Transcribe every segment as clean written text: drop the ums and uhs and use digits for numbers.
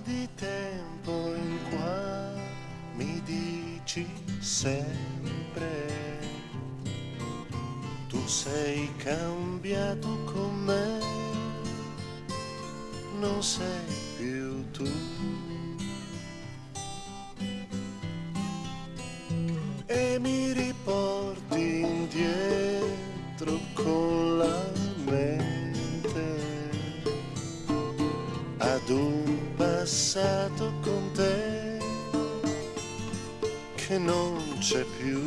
di tempo in qua mi dici sempre tu sei cambiato con me, non sei più tu. E mi riporti indietro con la mente ad un passato con te che non c'è più.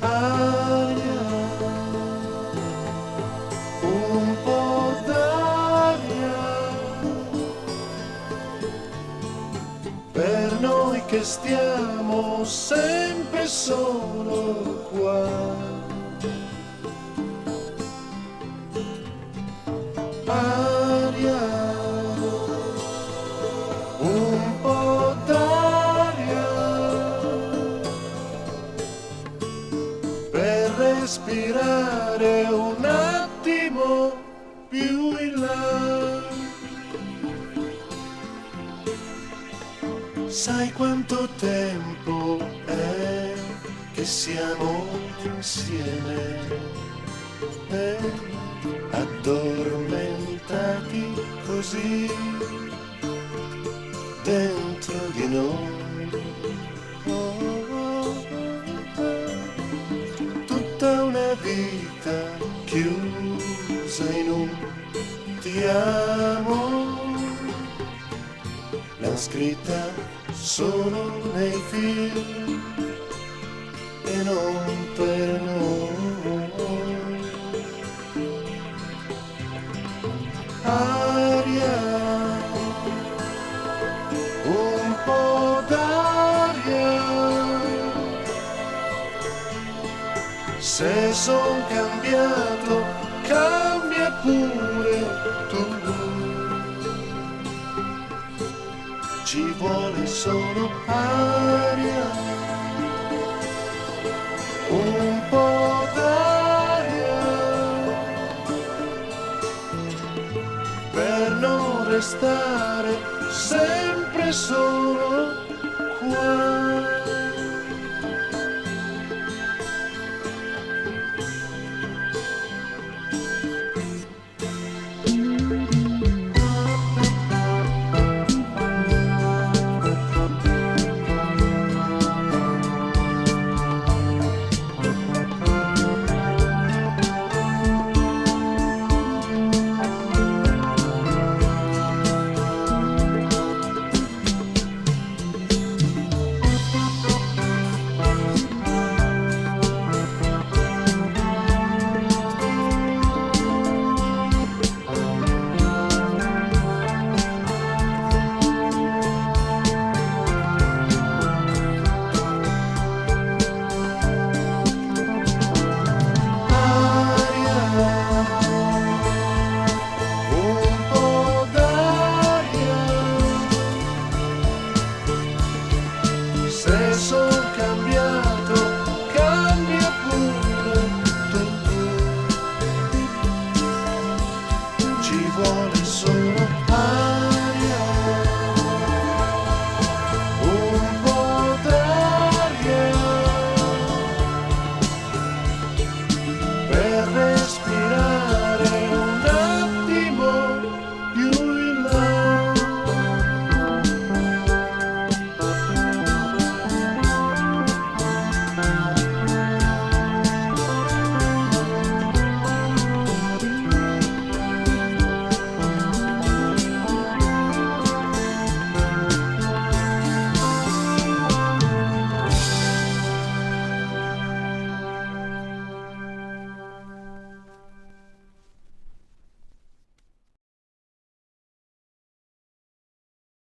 Aria, un po' d'aria per noi che stiamo sempre solo qua. Aria, un po' d'aria per respirare un attimo più in là. Sai quanto tempo è che siamo insieme? Addormentati così dentro di noi. Tutta una vita chiusa in un ti amo, l'han scritta solo nei film e non per noi. Aria, un po' d'aria, se son cambiato, cambia pure tu. Ci vuole solo aria, un po' d'aria per non restare sempre solo.